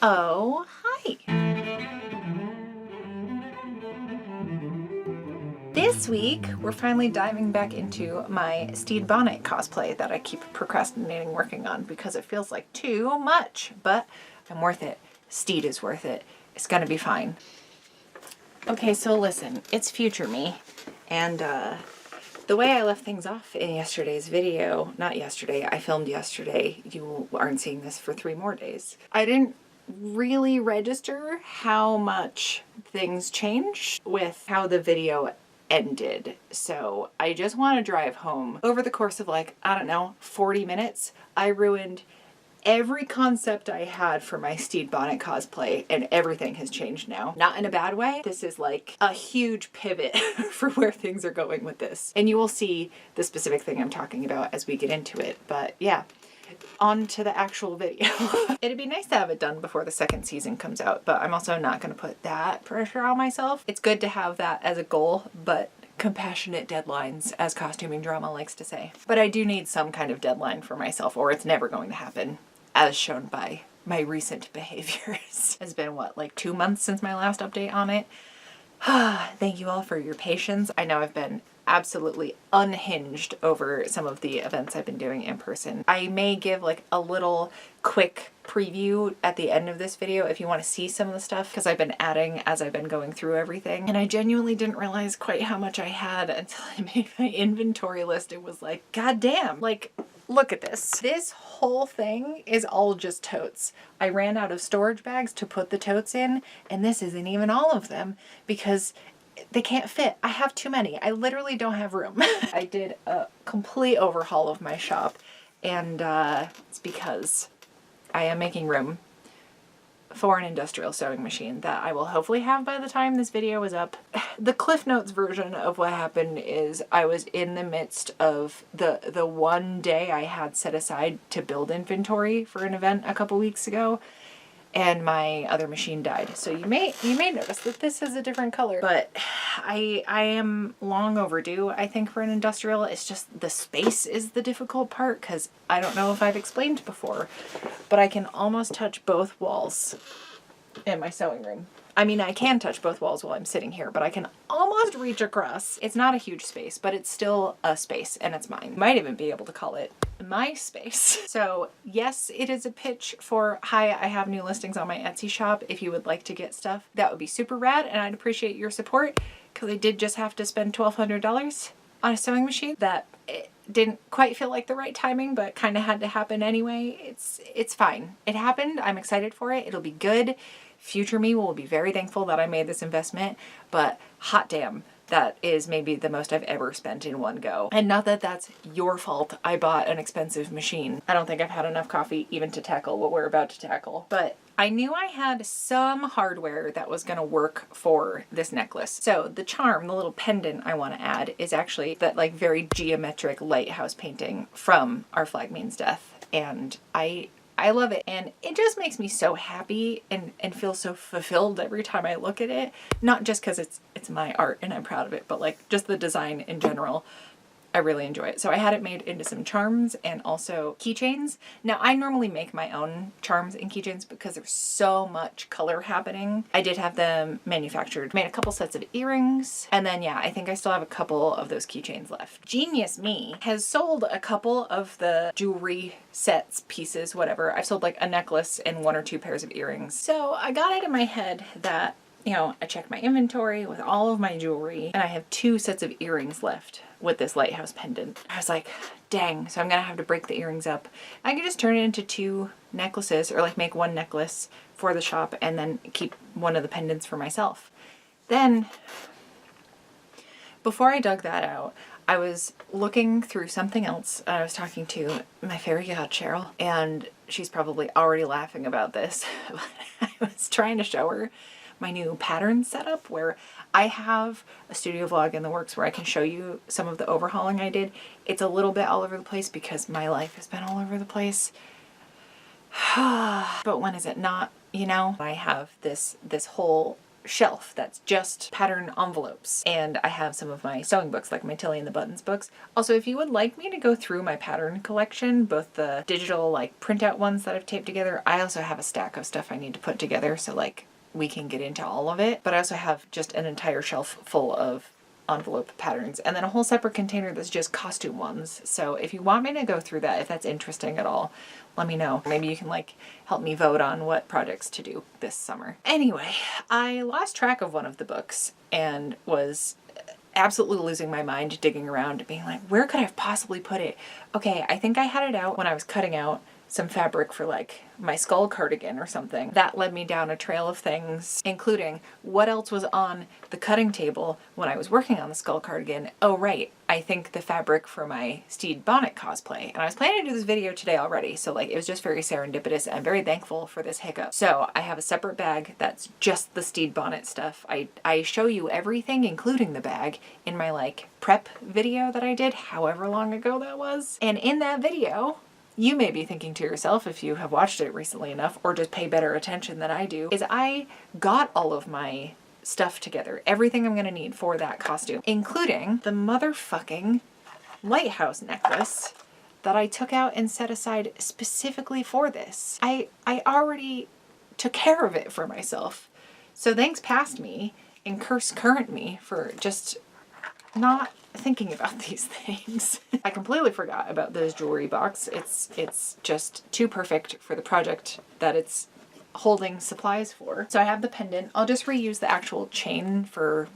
Oh, hi! This week, we're finally diving back into my Stede Bonnet cosplay that I keep procrastinating working on because it feels like too much, but I'm worth it. Stede is worth it. It's gonna be fine. Okay, so listen, it's future me, and the way I left things off in yesterday's video, not yesterday, I filmed yesterday, you aren't seeing this for 3 more days. I didn't really register how much things changed with how the video ended. So I just want to drive home. Over the course of like, I don't know, 40 minutes, I ruined every concept I had for my Stede Bonnet cosplay, and everything has changed now. Not in a bad way. This is like a huge pivot for where things are going with this. And you will see the specific thing I'm talking about as we get into it. But yeah, on to the actual video. It'd be nice to have it done before the 2nd season comes out, but I'm also not going to put that pressure on myself. It's good to have that as a goal, but compassionate deadlines, as Costuming Drama likes to say. But I do need some kind of deadline for myself, or it's never going to happen, as shown by my recent behaviors. It's been, what, like 2 months since my last update on it? Thank you all for your patience. I know I've been absolutely unhinged over some of the events I've been doing in person. I may give like a little quick preview at the end of this video if you want to see some of the stuff, because I've been adding as I've been going through everything, and I genuinely didn't realize quite how much I had until I made my inventory list. It was like, god damn, like, look at this. This whole thing is all just totes. I ran out of storage bags to put the totes in, and this isn't even all of them because they can't fit. I have too many. I literally don't have room. I did a complete overhaul of my shop, and it's because I am making room for an industrial sewing machine that I will hopefully have by the time this video is up. The Cliff Notes version of what happened is I was in the midst of the one day I had set aside to build inventory for an event a couple weeks ago, and my other machine died. So you may notice that this is a different color, but I am long overdue, I think, for an industrial. It's just the space is the difficult part, because I don't know if I've explained before, but I can almost touch both walls in my sewing room. I mean, I can touch both walls while I'm sitting here, but I can almost reach across. It's not a huge space, but it's still a space, and it's mine. Might even be able to call it my space. So yes, it is a pitch for, hi, I have new listings on my Etsy shop. If you would like to get stuff, that would be super rad, and I'd appreciate your support, because I did just have to spend $1,200 on a sewing machine that it didn't quite feel like the right timing, but kind of had to happen anyway. It's fine. It happened. I'm excited for it. It'll be good. Future me will be very thankful that I made this investment, but hot damn, that is maybe the most I've ever spent in one go. And not that that's your fault. I bought an expensive machine. I don't think I've had enough coffee even to tackle what we're about to tackle, but I knew I had some hardware that was going to work for this necklace. So the charm, the little pendant I want to add, is actually that like very geometric lighthouse painting from Our Flag Means Death, and I love it, and it just makes me so happy and feel so fulfilled every time I look at it. Not just because it's my art and I'm proud of it, but like just the design in general. I really enjoy it. So I had it made into some charms and also keychains. Now I normally make my own charms and keychains because there's so much color happening. I did have them manufactured, made a couple sets of earrings, and then yeah, I think I still have a couple of those keychains left. Genius me has sold a couple of the jewelry sets, pieces, whatever. I've sold like a necklace and 1 or 2 pairs of earrings. So I got it in my head that, you know, I checked my inventory with all of my jewelry, and I have 2 sets of earrings left with this lighthouse pendant. I was like, dang, so I'm gonna have to break the earrings up. I could just turn it into 2 necklaces, or like make 1 necklace for the shop and then keep one of the pendants for myself. Then, before I dug that out, I was looking through something else. I was talking to my fairy god Cheryl, and she's probably already laughing about this. I was trying to show her my new pattern setup, where I have a studio vlog in the works where I can show you some of the overhauling I did. It's a little bit all over the place because my life has been all over the place. But when is it not, you know? I have this whole shelf that's just pattern envelopes. And I have some of my sewing books, like my Tilly and the Buttons books. Also, if you would like me to go through my pattern collection, both the digital like printout ones that I've taped together, I also have a stack of stuff I need to put together, so like we can get into all of it. But I also have just an entire shelf full of envelope patterns, and then a whole separate container that's just costume ones. So if you want me to go through that, if that's interesting at all, let me know. Maybe you can like help me vote on what projects to do this summer. Anyway, I lost track of one of the books and was absolutely losing my mind digging around, being like, where could I have possibly put it? Okay, I think I had it out when I was cutting out some fabric for like my skull cardigan or something. That led me down a trail of things, including what else was on the cutting table when I was working on the skull cardigan. Oh right, I think the fabric for my Stede Bonnet cosplay. And I was planning to do this video today already, so like it was just very serendipitous. I'm very thankful for this hiccup. So I have a separate bag that's just the Stede Bonnet stuff. I show you everything, including the bag, in my like prep video that I did however long ago that was. And in that video, you may be thinking to yourself, if you have watched it recently enough or just pay better attention than I do, is I got all of my stuff together, everything I'm gonna need for that costume, including the motherfucking lighthouse necklace that I took out and set aside specifically for this. I already took care of it for myself. So thanks past me and curse current me for just not thinking about these things. I completely forgot about this jewelry box. It's just too perfect for the project that it's holding supplies for. So I have the pendant. I'll just reuse the actual chain for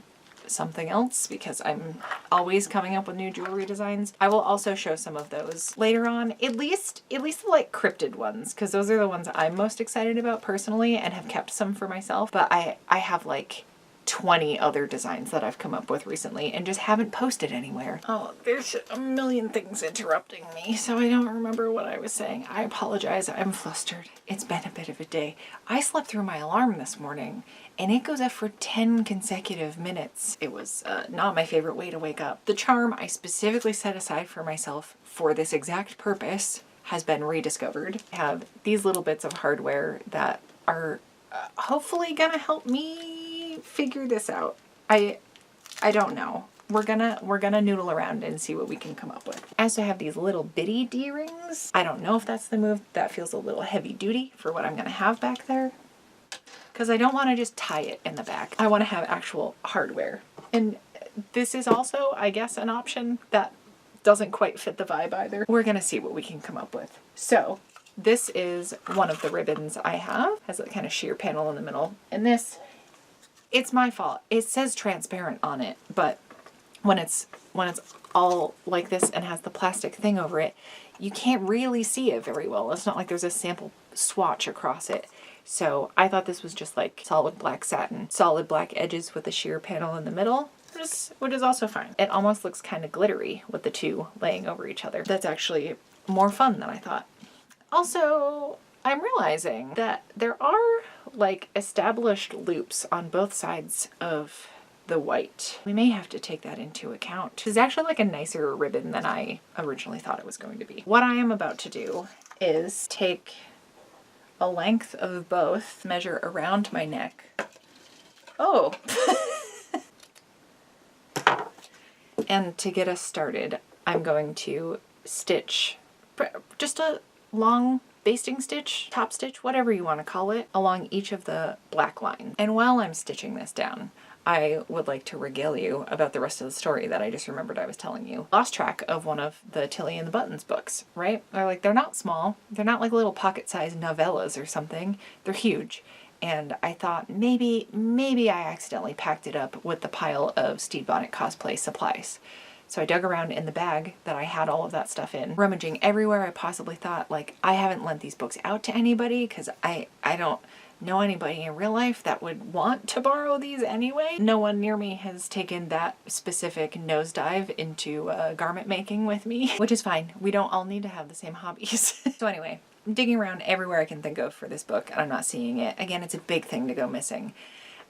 something else because I'm always coming up with new jewelry designs. I will also show some of those later on, at least the like cryptid ones, because those are the ones I'm most excited about personally and have kept some for myself. But I have like 20 other designs that I've come up with recently and just haven't posted anywhere. Oh, there's a million things interrupting me, so I don't remember what I was saying. I apologize, I'm flustered. It's been a bit of a day. I slept through my alarm this morning and it goes up for 10 consecutive minutes. It was not my favorite way to wake up. The charm I specifically set aside for myself for this exact purpose has been rediscovered. I have these little bits of hardware that are hopefully gonna help me figure this out. I don't know. We're gonna noodle around and see what we can come up with. I also have these little bitty D-rings. I don't know if that's the move. That feels a little heavy duty for what I'm gonna have back there, because I don't want to just tie it in the back. I want to have actual hardware. And this is also, I guess, an option that doesn't quite fit the vibe either. We're gonna see what we can come up with. So this is one of the ribbons I have. Has a kind of sheer panel in the middle. And this, it's my fault. It says transparent on it, but when it's all like this and has the plastic thing over it, you can't really see it very well. It's not like there's a sample swatch across it. So I thought this was just like solid black satin, solid black edges with a sheer panel in the middle, which is also fine. It almost looks kind of glittery with the two laying over each other. That's actually more fun than I thought. Also, I'm realizing that there are like established loops on both sides of the white. We may have to take that into account. It's actually like a nicer ribbon than I originally thought it was going to be. What I am about to do is take a length of both, measure around my neck. Oh! And to get us started, I'm going to stitch just a long basting stitch, top stitch, whatever you want to call it, along each of the black lines. And while I'm stitching this down, I would like to regale you about the rest of the story that I just remembered I was telling you. Lost track of one of the Tilly and the Buttons books, right? They're not small. They're not like little pocket-sized novellas or something. They're huge. And I thought maybe I accidentally packed it up with the pile of Stede Bonnet cosplay supplies. So I dug around in the bag that I had all of that stuff in, rummaging everywhere I possibly thought, like, I haven't lent these books out to anybody because I don't know anybody in real life that would want to borrow these anyway. No one near me has taken that specific nosedive into garment making with me, which is fine. We don't all need to have the same hobbies. So anyway, I'm digging around everywhere I can think of for this book and I'm not seeing it. Again, it's a big thing to go missing.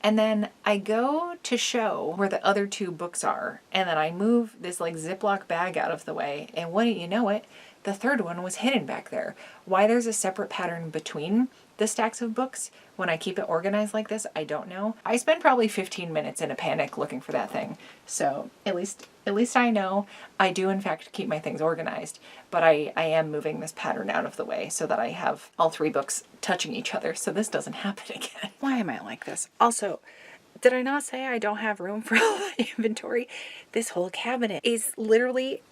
And then I go to show where the other two books are, and then I move this like Ziploc bag out of the way, and wouldn't you know it, the third one was hidden back there. Why there's a separate pattern between the stacks of books when I keep it organized like this, I don't know. I spent probably 15 minutes in a panic looking for that thing. So at least I know I do in fact keep my things organized, but I am moving this pattern out of the way so that I have all 3 books touching each other so this doesn't happen again. Why am I like this? Also, did I not say I don't have room for all the inventory? This whole cabinet is literally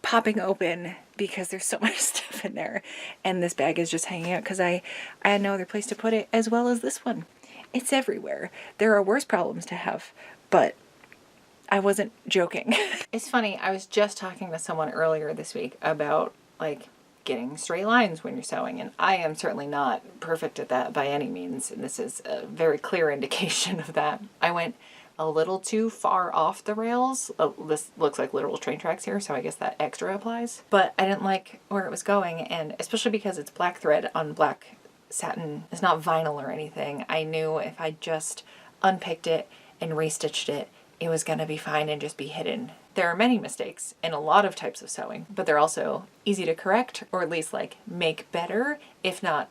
popping open because there's so much stuff in there, and this bag is just hanging out because I had no other place to put it, as well as this one. It's everywhere. There are worse problems to have, but I wasn't joking. It's funny, I was just talking to someone earlier this week about like getting straight lines when you're sewing, and I am certainly not perfect at that by any means, and this is a very clear indication of that. I went a little too far off the rails. Oh, this looks like literal train tracks here, so I guess that extra applies. But I didn't like where it was going, and especially because it's black thread on black satin. It's not vinyl or anything. I knew if I just unpicked it and restitched it, it was gonna be fine and just be hidden. There are many mistakes in a lot of types of sewing, but they're also easy to correct, or at least like make better, if not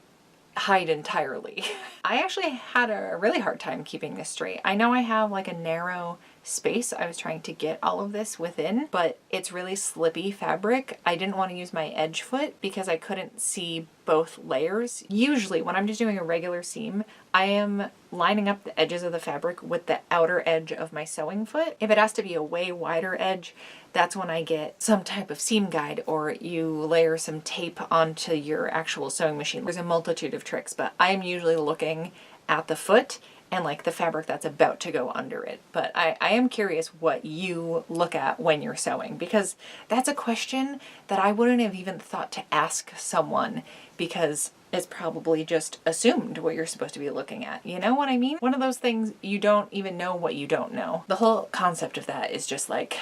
hide entirely. I actually had a really hard time keeping this straight. I know I have like a narrow space I was trying to get all of this within, but it's really slippy fabric. I didn't want to use my edge foot because I couldn't see both layers. Usually when I'm just doing a regular seam, I am lining up the edges of the fabric with the outer edge of my sewing foot. If it has to be a way wider edge, that's when I get some type of seam guide, or you layer some tape onto your actual sewing machine. There's a multitude of tricks, but I'm usually looking at the foot and like the fabric that's about to go under it. But I am curious what you look at when you're sewing, because that's a question that I wouldn't have even thought to ask someone, because it's probably just assumed what you're supposed to be looking at. You know what I mean? One of those things you don't even know what you don't know. The whole concept of that is just like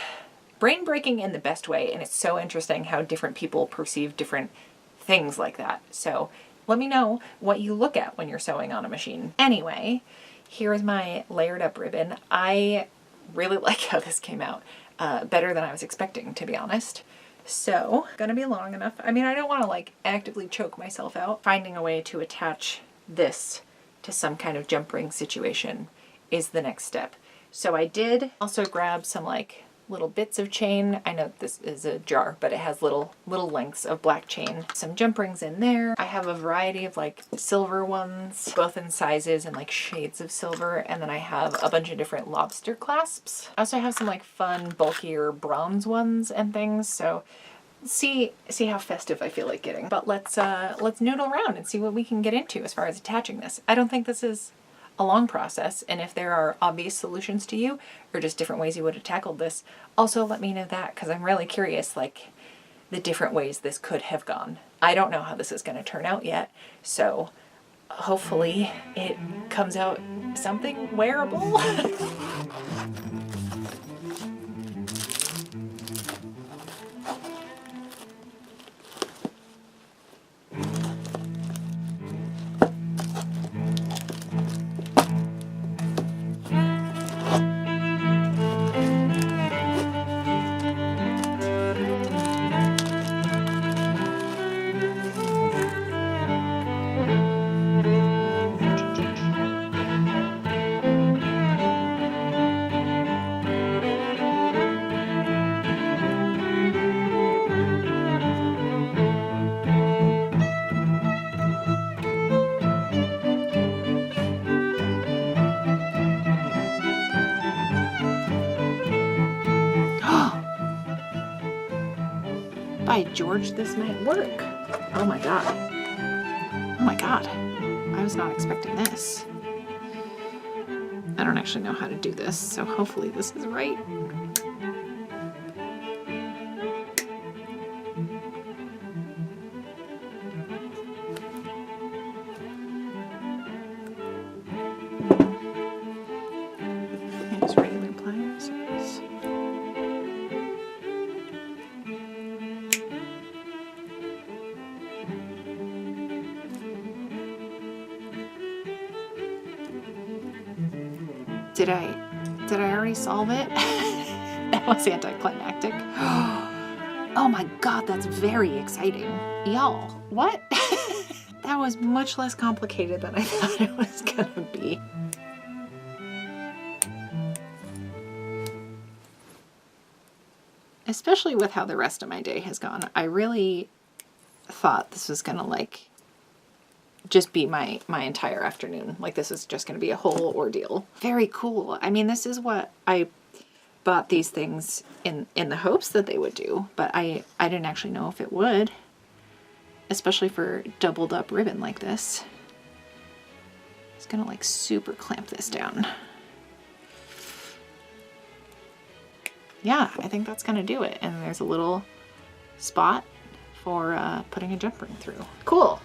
brain breaking in the best way, and it's so interesting how different people perceive different things like that. So let me know what you look at when you're sewing on a machine. Anyway, here's my layered up ribbon. I really like how this came out. Better than I was expecting, to be honest. So, gonna be long enough. I mean, I don't want to like actively choke myself out. Finding a way to attach this to some kind of jump ring situation is the next step. So I did also grab some like little bits of chain. I know this is a jar, but it has little lengths of black chain. Some jump rings in there. I have a variety of like silver ones, both in sizes and like shades of silver. And then I have a bunch of different lobster clasps. I also have some like fun, bulkier bronze ones and things. So see how festive I feel like getting. But let's noodle around and see what we can get into as far as attaching this. I don't think this is a long process, and if there are obvious solutions to you or just different ways you would have tackled this, also let me know that, because I'm really curious like the different ways this could have gone. I don't know how this is going to turn out yet, so hopefully it comes out something wearable. By George, this might work. Oh my god. Oh my god. I was not expecting this. I don't actually know how to do this, so hopefully this is right. Use regular pliers. Did I already solve it? That was anticlimactic. Oh my God, that's very exciting. Y'all, what? That was much less complicated than I thought it was gonna be. Especially with how the rest of my day has gone. I really thought this was gonna like just be my entire afternoon. Like this is just gonna be a whole ordeal. Very cool. I mean, this is what I bought these things in the hopes that they would do, but I didn't actually know if it would, especially for doubled up ribbon like this. It's gonna like super clamp this down. Yeah, I think that's gonna do it. And there's a little spot for putting a jump ring through. Cool.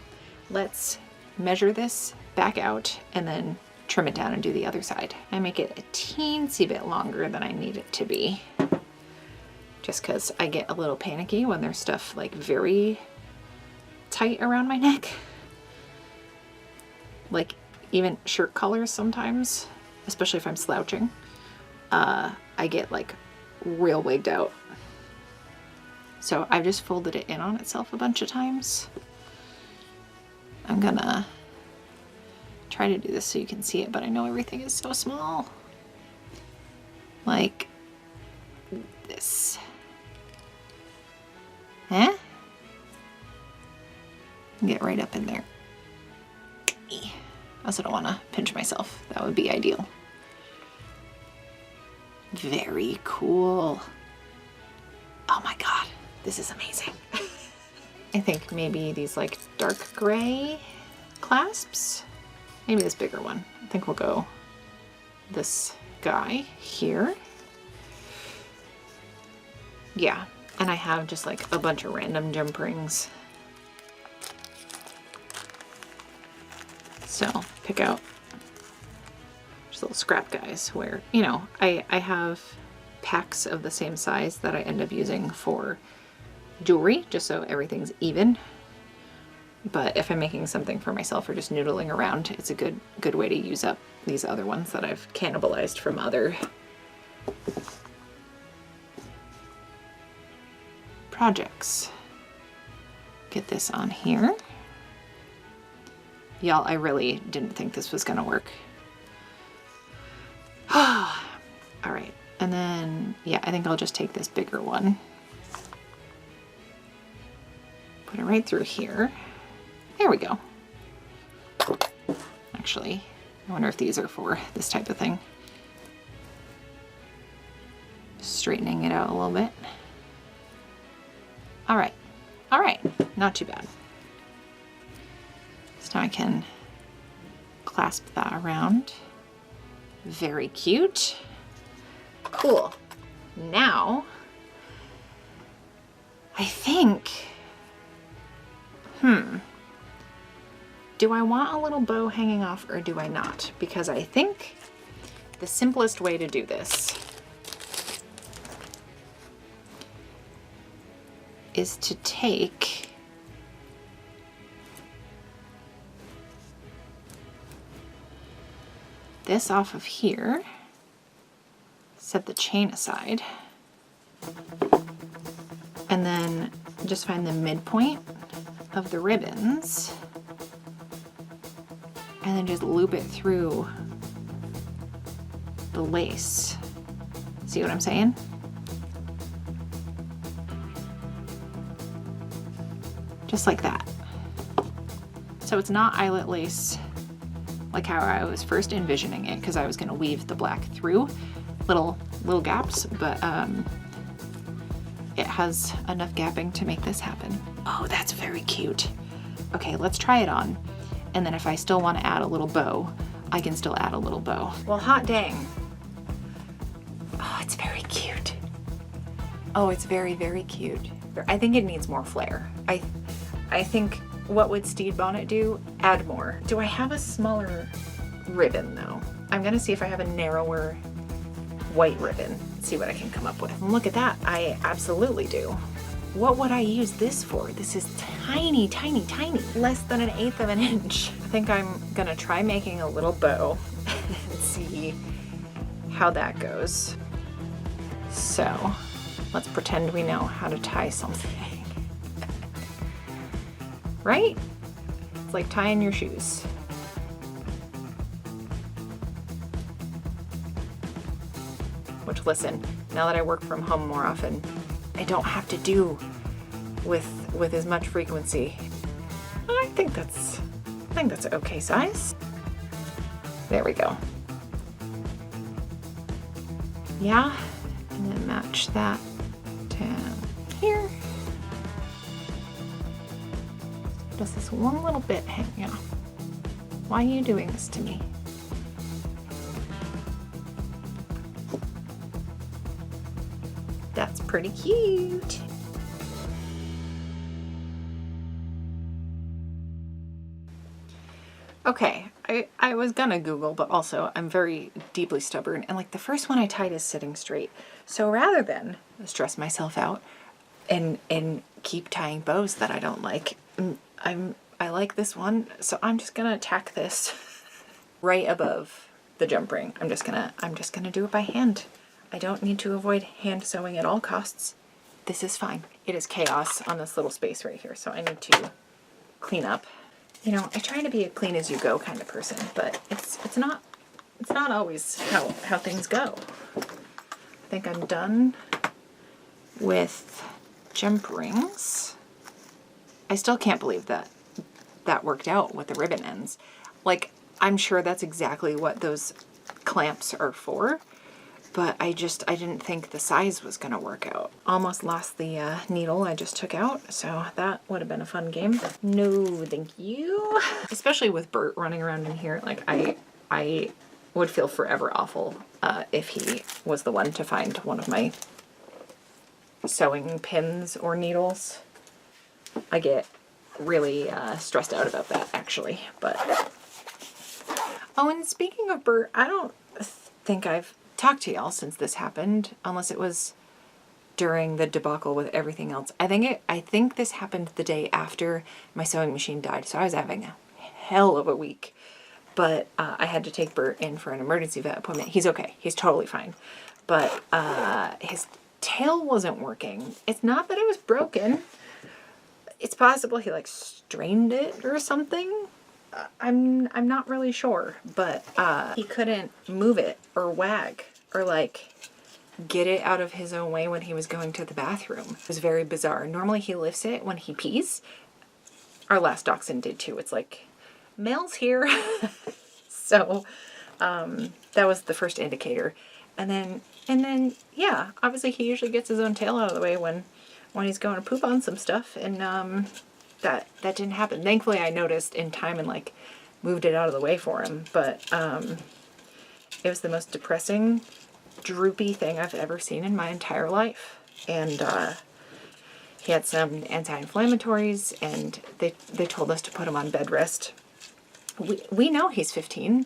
Let's measure this back out and then trim it down and do the other side. I make it a teensy bit longer than I need it to be, just because I get a little panicky when there's stuff like very tight around my neck. Like even shirt collars sometimes, especially if I'm slouching, I get like real wigged out. So I've just folded it in on itself a bunch of times. I'm gonna try to do this so you can see it, but I know everything is so small. Like this. Eh? Get right up in there. I also don't want to pinch myself. That would be ideal. Very cool. Oh my God, this is amazing. I think maybe these like dark gray clasps. Maybe this bigger one. I think we'll go this guy here. Yeah, and I have just like a bunch of random jump rings. So pick out just little scrap guys where, you know, I have packs of the same size that I end up using for jewelry, just so everything's even. But if I'm making something for myself or just noodling around, it's a good way to use up these other ones that I've cannibalized from other projects. Get this on here. Y'all, I really didn't think this was gonna work. All right, and then, yeah, I think I'll just take this bigger one. Put it right through here. There we go. Actually, I wonder if these are for this type of thing. Straightening it out a little bit. All right, not too bad. So now I can clasp that around. Very cute. Cool. Now, I think, do I want a little bow hanging off or do I not? Because I think the simplest way to do this is to take this off of here, set the chain aside, and then just find the midpoint of the ribbons and then just loop it through the lace. See what I'm saying? Just like that. So it's not eyelet lace like how I was first envisioning it, because I was going to weave the black through little gaps, but it has enough gapping to make this happen. Oh, that's very cute. Okay, let's try it on. And then if I still want to add a little bow, I can still add a little bow. Well, hot dang. Oh, it's very cute. Oh, it's very, very cute. I think it needs more flair. I think, what would Stede Bonnet do? Add more. Do I have a smaller ribbon though? I'm gonna see if I have a narrower white ribbon. See what I can come up with. And look at that, I absolutely do. What would I use this for? This is tiny, tiny, tiny. Less than 1/8 of an inch. I think I'm gonna try making a little bow and see how that goes. So Let's pretend we know how to tie something. Right? It's like tying your shoes. Which, listen, now that I work from home more often, I don't have to do with as much frequency. I think that's an okay size. There we go. Yeah, and then match that down here. Just this one little bit hanging off. Why are you doing this to me? That's pretty cute. Okay, I was gonna Google, but also I'm very deeply stubborn, and like the first one I tied is sitting straight. So rather than stress myself out and keep tying bows that I don't like, I like this one, so I'm just gonna tack this right above the jump ring. I'm just gonna do it by hand. I don't need to avoid hand sewing at all costs. This is fine. It is chaos on this little space right here, so I need to clean up. You know, I try to be a clean as you go kind of person, but it's not always how things go. I think I'm done with jump rings. I still can't believe that worked out with the ribbon ends. Like, I'm sure that's exactly what those clamps are for, but I didn't think the size was gonna work out. Almost lost the needle I just took out, so that would have been a fun game. No, thank you. Especially with Bert running around in here, like I would feel forever awful if he was the one to find one of my sewing pins or needles. I get really stressed out about that, actually, but... Oh, and speaking of Bert, I don't think I've talked to y'all since this happened, unless it was during the debacle with everything else. I think this happened the day after my sewing machine died, so I was having a hell of a week. But I had to take Bert in for an emergency vet appointment. He's okay. He's totally fine. But his tail wasn't working. It's not that it was broken. It's possible he like strained it or something. I'm not really sure, but he couldn't move it or wag or like get it out of his own way when he was going to the bathroom. It was very bizarre. Normally he lifts it when he pees. Our last dachshund did too. It's like, Mel's here. So that was the first indicator. And then yeah, obviously he usually gets his own tail out of the way when he's going to poop on some stuff, and that didn't happen. Thankfully I noticed in time and like moved it out of the way for him, but it was the most depressing, droopy thing I've ever seen in my entire life. And he had some anti-inflammatories, and they told us to put him on bed rest. We know he's 15,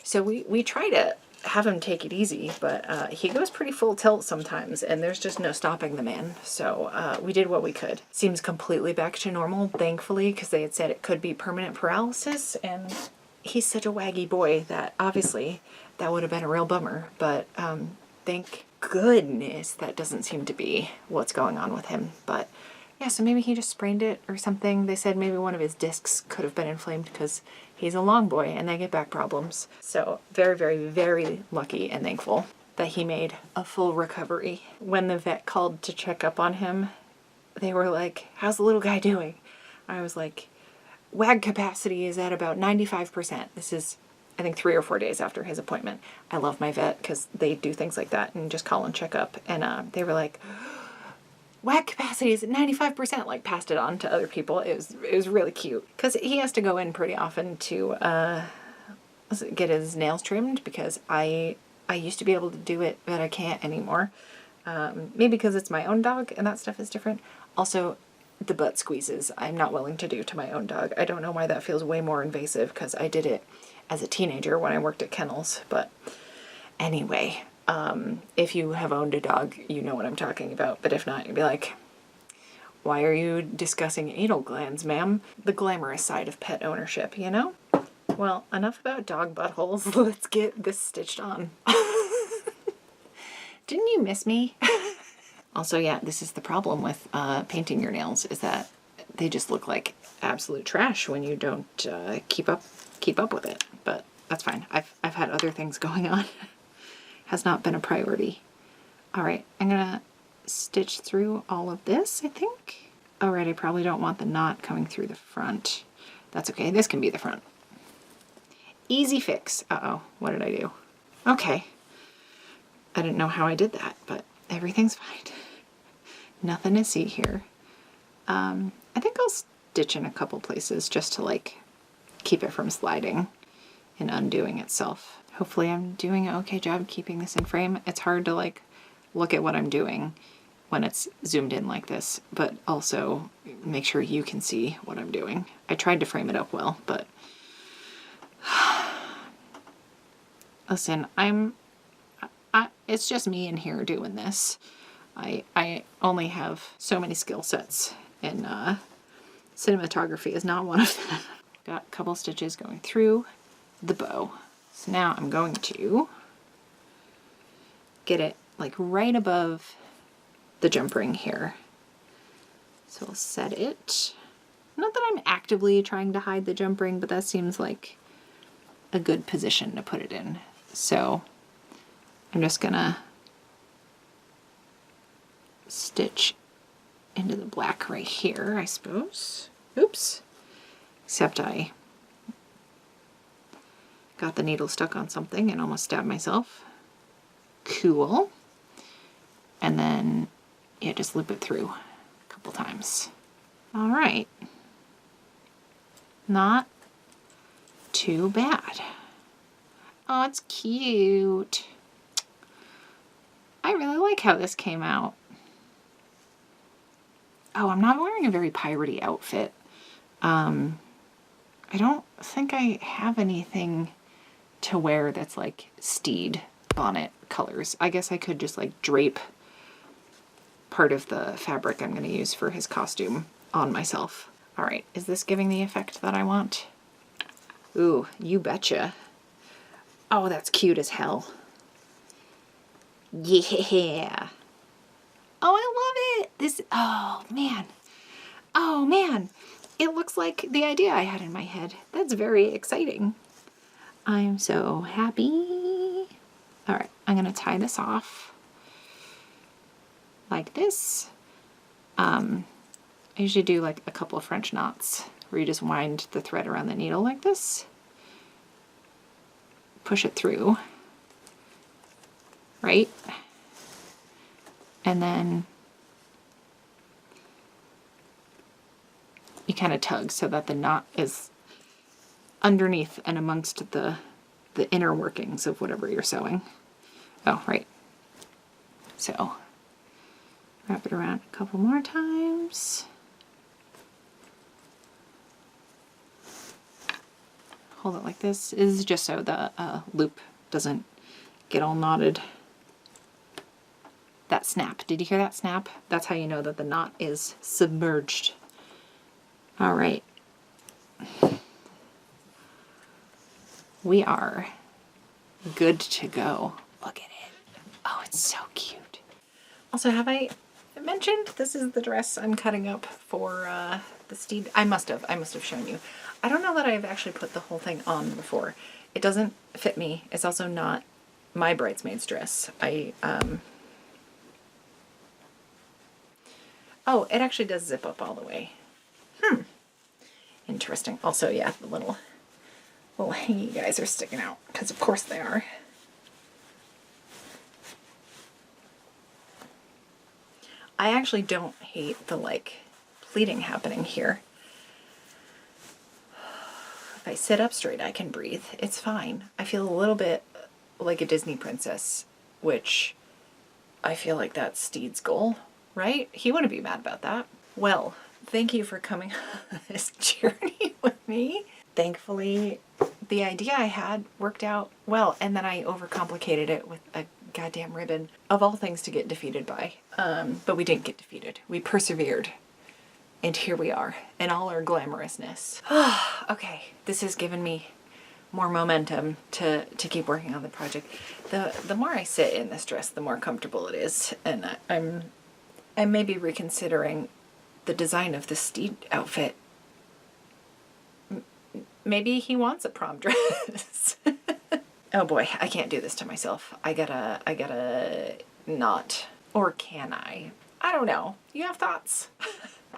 so we try to have him take it easy, but he goes pretty full tilt sometimes, and there's just no stopping the man. So we did what we could. Seems completely back to normal, thankfully, because they had said it could be permanent paralysis, and he's such a waggy boy that obviously that would have been a real bummer, but thank goodness that doesn't seem to be what's going on with him. But yeah, so maybe he just sprained it or something. They said maybe one of his discs could have been inflamed because he's a long boy and they get back problems. So very, very, very lucky and thankful that he made a full recovery. When the vet called to check up on him, they were like, how's the little guy doing? I was like, WAG capacity is at about 95%. This is, I think, 3 or 4 days after his appointment. I love my vet because they do things like that and just call and check up. And they were like, WAG capacity is at 95%, like passed it on to other people. It was really cute because he has to go in pretty often to get his nails trimmed, because I used to be able to do it, but I can't anymore. Maybe because it's my own dog and that stuff is different. Also, the butt squeezes I'm not willing to do to my own dog. I don't know why that feels way more invasive, because I did it as a teenager when I worked at kennels. But anyway, if you have owned a dog, you know what I'm talking about. But if not, you'd be like, why are you discussing anal glands, ma'am? The glamorous side of pet ownership, you know? Well, enough about dog buttholes. Let's get this stitched on. Didn't you miss me? Also, yeah, this is the problem with painting your nails, is that they just look like absolute trash when you don't keep up with it. But that's fine. I've had other things going on. Has not been a priority. All right, I'm gonna stitch through all of this, I think. All right, I probably don't want the knot coming through the front. That's okay, this can be the front. Easy fix. Uh-oh, what did I do? Okay. I didn't know how I did that, but everything's fine. Nothing to see here. I think I'll stitch in a couple places just to like keep it from sliding and undoing itself. Hopefully I'm doing an okay job keeping this in frame. It's hard to like look at what I'm doing when it's zoomed in like this, but also make sure you can see what I'm doing. I tried to frame it up well, but listen, it's just me in here doing this. I only have so many skill sets, and cinematography is not one of them. Got a couple stitches going through the bow. So now I'm going to get it like right above the jump ring here. So I'll set it. Not that I'm actively trying to hide the jump ring, but that seems like a good position to put it in. So I'm just gonna stitch into the black right here, I suppose. Oops. Except I got the needle stuck on something and almost stabbed myself. Cool. And then, yeah, just loop it through a couple times. All right. Not too bad. Oh, it's cute. I really like how this came out. Oh, I'm not wearing a very piratey outfit. I don't think I have anything to wear that's like Stede Bonnet colors. I guess I could just like drape part of the fabric I'm going to use for his costume on myself. All right, is this giving the effect that I want? Ooh, you betcha. Oh, that's cute as hell. Yeah. Oh, I love it. This, oh man. Oh man. It looks like the idea I had in my head. That's very exciting. I'm so happy. All right, I'm gonna tie this off like this. I usually do like a couple of French knots where you just wind the thread around the needle like this. Push it through, right? And then you kind of tug so that the knot is underneath and amongst the inner workings of whatever you're sewing. Oh, right. So wrap it around a couple more times. Hold it like this. This is just so the loop doesn't get all knotted. That snap. Did you hear that snap? That's how you know that the knot is submerged. All right. We are good to go. Look at it. Oh, it's so cute. Also, have I mentioned this is the dress I'm cutting up for the Stede? I must have shown you. I don't know that I've actually put the whole thing on before. It doesn't fit me. It's also not my bridesmaid's dress. Oh, it actually does zip up all the way. Interesting. Also, yeah, the little hangy guys are sticking out, because of course they are. I actually don't hate the like pleating happening here. If I sit up straight, I can breathe. It's fine. I feel a little bit like a Disney princess, which I feel like that's Stede's goal, right? He wouldn't be mad about that. Well, thank you for coming on this journey with me. Thankfully, the idea I had worked out well, and then I overcomplicated it with a goddamn ribbon, of all things to get defeated by. But we didn't get defeated. We persevered. And here we are, in all our glamorousness. Okay, this has given me more momentum to keep working on the project. The more I sit in this dress, the more comfortable it is, and I'm I may be reconsidering the design of the Stede outfit. Maybe he wants a prom dress. Oh boy, I can't do this to myself. I gotta not. Or can I? I don't know. You have thoughts?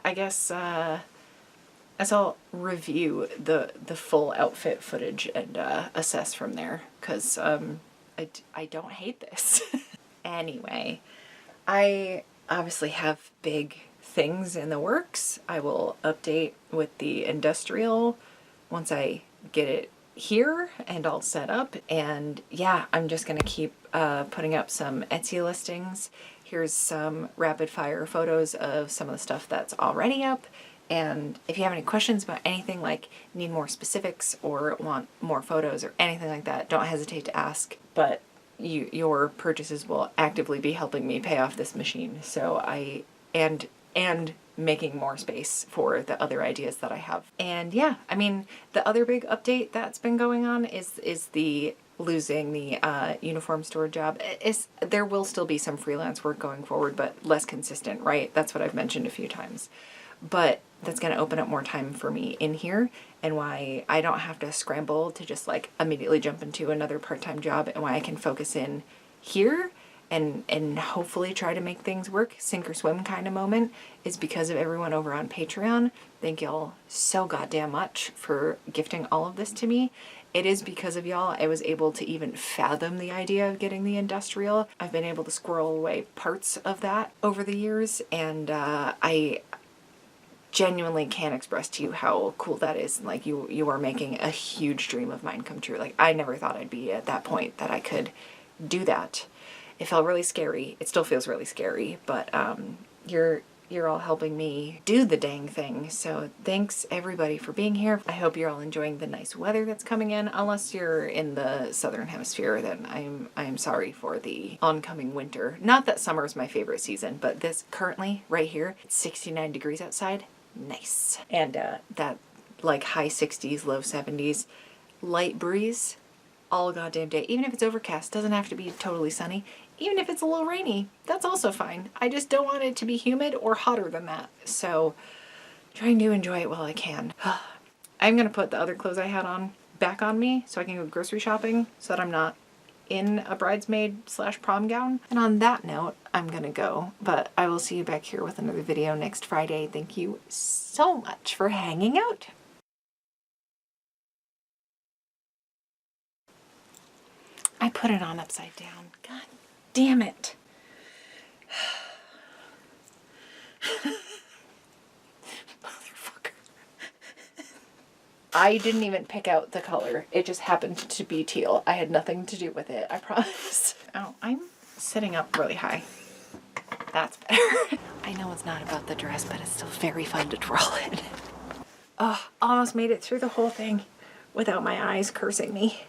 I guess, as I'll review the full outfit footage and assess from there, because I don't hate this. Anyway, I obviously have big things in the works. I will update with the industrial once I get it here and all set up. And yeah, I'm just gonna keep putting up some Etsy listings. Here's some rapid fire photos of some of the stuff that's already up. And if you have any questions about anything, like need more specifics or want more photos or anything like that, don't hesitate to ask. But your purchases will actively be helping me pay off this machine. So and making more space for the other ideas that I have. And yeah, I mean, the other big update that's been going on is the losing the uniform store job. There will still be some freelance work going forward, but less consistent, right? That's what I've mentioned a few times. But that's going to open up more time for me in here, and why I don't have to scramble to just like immediately jump into another part-time job, and why I can focus in here and hopefully try to make things work, sink or swim kind of moment, is because of everyone over on Patreon. Thank y'all so goddamn much for gifting all of this to me. It is because of y'all I was able to even fathom the idea of getting the industrial. I've been able to squirrel away parts of that over the years, and I genuinely can't express to you how cool that is. Like, you are making a huge dream of mine come true. Like, I never thought I'd be at that point that I could do that. It felt really scary. It still feels really scary, but you're all helping me do the dang thing. So thanks everybody for being here. I hope you're all enjoying the nice weather that's coming in. Unless you're in the southern hemisphere, then I'm sorry for the oncoming winter. Not that summer is my favorite season, but this currently right here, it's 69 degrees outside. Nice. And that like high 60s, low 70s, light breeze all goddamn day. Even if it's overcast, doesn't have to be totally sunny. Even if it's a little rainy, that's also fine. I just don't want it to be humid or hotter than that. So trying to enjoy it while I can. I'm gonna put the other clothes I had on back on me so I can go grocery shopping, so that I'm not in a bridesmaid/prom gown. And on that note, I'm gonna go, but I will see you back here with another video next Friday. Thank you so much for hanging out. I put it on upside down. God damn it. Motherfucker. I didn't even pick out the color. It just happened to be teal. I had nothing to do with it, I promise. Oh, I'm sitting up really high. That's better. I know it's not about the dress, but it's still very fun to twirl in. Oh, almost made it through the whole thing without my eyes cursing me.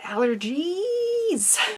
Allergies.